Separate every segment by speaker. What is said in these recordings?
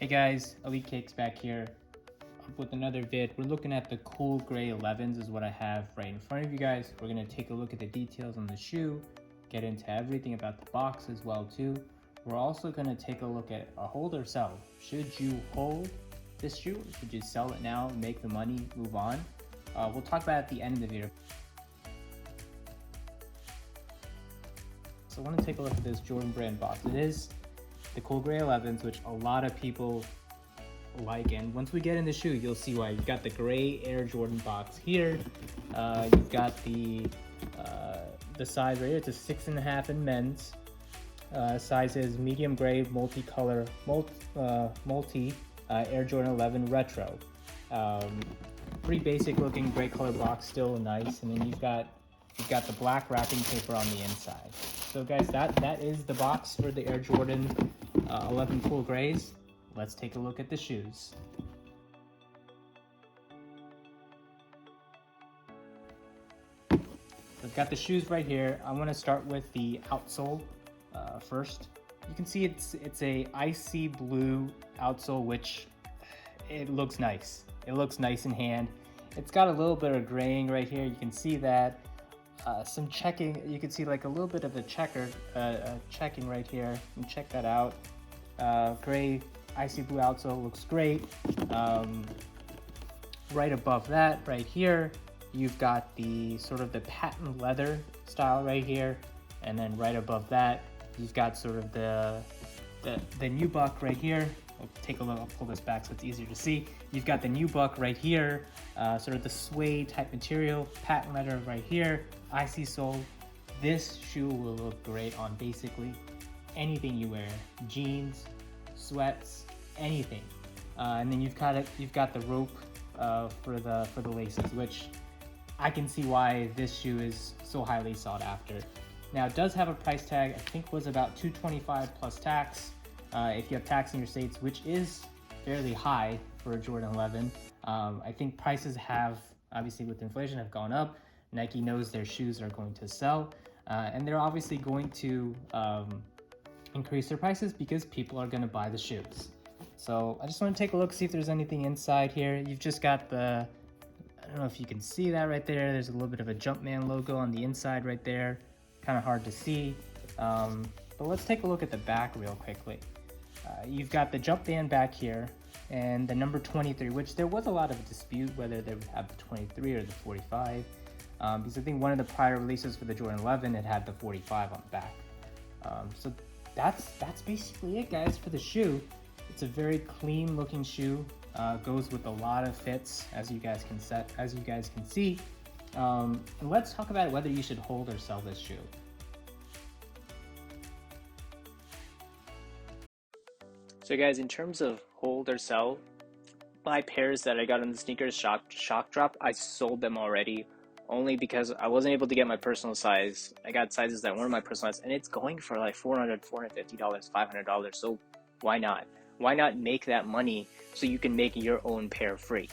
Speaker 1: Hey guys, Elite Cakes back here with another vid. We're looking at the cool gray 11s is what I have right in front of you guys. We're going to take a look at the details on the shoe, get into everything about the box as well too. We're also going to take a look at a hold or sell. Should you hold this shoe? Should you sell it now, make the money, move on? We'll talk about it at the end of the video. So I want to take a look at this Jordan brand box. It is the cool gray 11s, which a lot of people like, and once we get in the shoe you'll see why. You've got the gray Air Jordan box here. You've got the size right here. It's a 6.5 in men's. Size is medium gray multicolor multi Air Jordan 11 retro. Pretty basic looking gray color box, still nice. And then you've got the black wrapping paper on the inside. So guys, that is the box for the Air Jordan 11 cool grays. Let's take a look at the shoes. I've got the shoes right here. I want to start with the outsole first. You can see it's a icy blue outsole, which it looks nice. It looks nice in hand. It's got a little bit of graying right here. You can see that. Some checking. You can see like a little bit of a checking right here. You can check that out. Gray icy blue outsole looks great. Right above that, right here, you've got the sort of the patent leather style right here, and then right above that, you've got sort of the nubuck right here. I'll take a look. I'll pull this back so it's easier to see. You've got the nubuck right here, sort of the suede type material, patent leather right here, icy sole. This shoe will look great on basically anything you wear, jeans, sweats, anything. And then you've got the rope for the laces, which I can see why this shoe is so highly sought after. Now it does have a price tag. I think was about $225 plus tax. If you have tax in your states, which is fairly high for a Jordan 11. I think prices have, obviously with inflation, have gone up. Nike knows their shoes are going to sell, and they're obviously going to increase their prices because people are going to buy the shoes. So I just want to take a look, see if there's anything inside here. You've just got I don't know if you can see that right there. There's a little bit of a Jumpman logo on the inside right there. Kind of hard to see. But let's take a look at the back real quickly. You've got the jump band back here and the number 23, which there was a lot of dispute whether they would have the 23 or the 45. Because I think one of the prior releases for the Jordan 11, it had the 45 on the back. So that's basically it, guys, for the shoe. It's a very clean looking shoe. Goes with a lot of fits, as you guys can see. And let's talk about whether you should hold or sell this shoe. So guys, in terms of hold or sell, my pairs that I got on the Snkrs shock drop, I sold them already, only because I wasn't able to get my personal size. I got sizes that weren't my personal size, and it's going for like $400, $450, $500. So why not? Why not make that money so you can make your own pair free?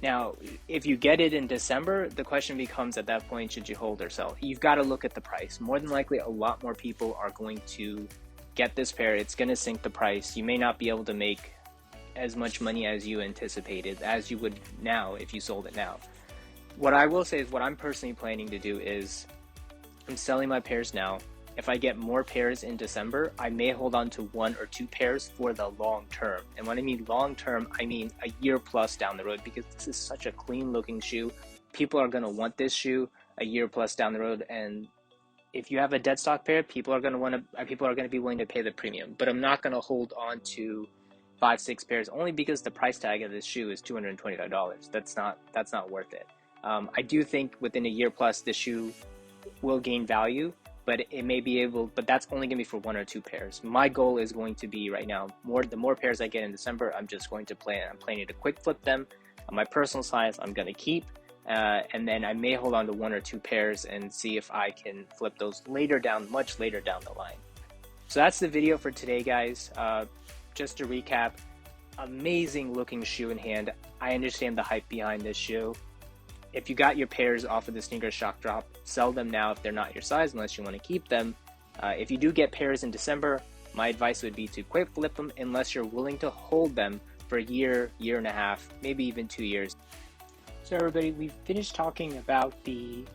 Speaker 1: Now, if you get it in December, the question becomes at that point, should you hold or sell? You've got to look at the price. More than likely, a lot more people are going to get this pair. It's going to sink the price. You may not be able to make as much money as you anticipated, as you would now if you sold it now. What I will say is what I'm personally planning to do is I'm selling my pairs now. If I get more pairs in December, I may hold on to 1 or 2 pairs for the long term. And when I mean long term, I mean a year plus down the road, because this is such a clean looking shoe. People are going to want this shoe a year plus down the road, and if you have a dead stock pair, people are going to be willing to pay the premium. But I'm not going to hold on to 5-6 pairs, only because the price tag of this shoe is $225. That's not worth it. I do think within a year plus this shoe will gain value, but but that's only going to be for 1 or 2 pairs. My goal is going to be right now, the more pairs I get in December, I'm just going to I'm planning to quick flip them. My personal size I'm going to keep. And then I may hold on to 1 or 2 pairs and see if I can flip those much later down the line. So that's the video for today, guys. Just to recap, amazing looking shoe in hand. I understand the hype behind this shoe. If you got your pairs off of the Snkrs shock drop, sell them now if they're not your size, unless you want to keep them. If you do get pairs in December, my advice would be to quick flip them unless you're willing to hold them for a year, year and a half, maybe even 2 years. So everybody, we've finished talking about the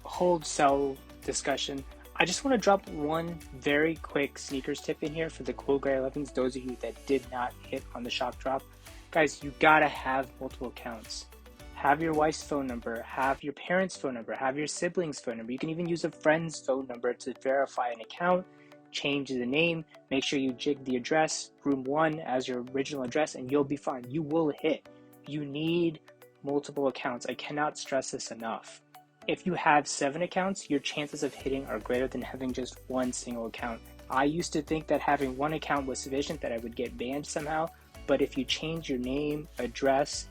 Speaker 1: hold sell discussion. I just want to drop one very quick sneakers tip in here for the cool gray 11s, those of you that did not hit on the shock drop. Guys, you gotta have multiple accounts. Have your wife's phone number, have your parents' phone number, have your siblings' phone number. You can even use a friend's phone number to verify an account, change the name, make sure you jig the address, room 1 as your original address, and you'll be fine. You will hit. You need multiple accounts. I cannot stress this enough. If you have 7 accounts, your chances of hitting are greater than having just one single account. I used to think that having one account was sufficient, that I would get banned somehow, but if you change your name, address,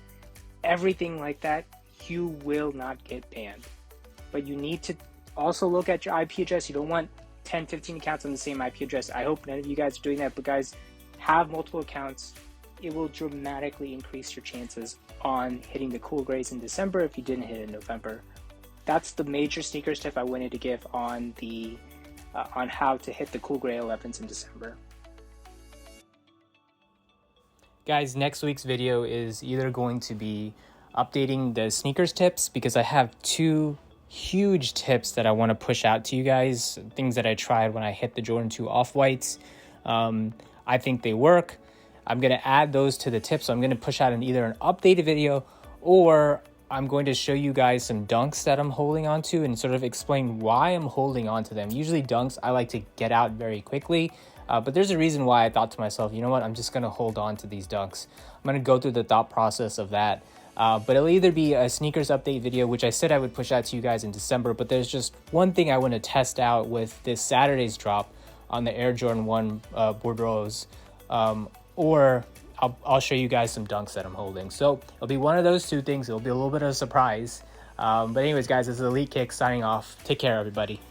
Speaker 1: everything like that, you will not get banned. But you need to also look at your IP address. You don't want 10, 15 accounts on the same IP address. I hope none of you guys are doing that, but guys, have multiple accounts. It will dramatically increase your chances on hitting the cool grays in December if you didn't hit in November. That's the major sneakers tip I wanted to give on the on how to hit the cool gray 11s in December. Guys, next week's video is either going to be updating the sneakers tips, because I have 2 huge tips that I want to push out to you guys, things that I tried when I hit the Jordan 2 off-whites. I think they work. I'm going to add those to the tips, so I'm going to push out either an updated video, or I'm going to show you guys some dunks that I'm holding on to and sort of explain why I'm holding on to them. Usually dunks I like to get out very quickly, but there's a reason why I thought to myself, you know what, I'm just going to hold on to these dunks. I'm going to go through the thought process of that. But it'll either be a sneakers update video, which I said I would push out to you guys in December, but there's just one thing I want to test out with this Saturday's drop on the Air Jordan 1 Bordeaux, or I'll show you guys some dunks that I'm holding. So it'll be one of those 2 things. It'll be a little bit of a surprise. But anyways, guys, this is Elite Kick signing off. Take care, everybody.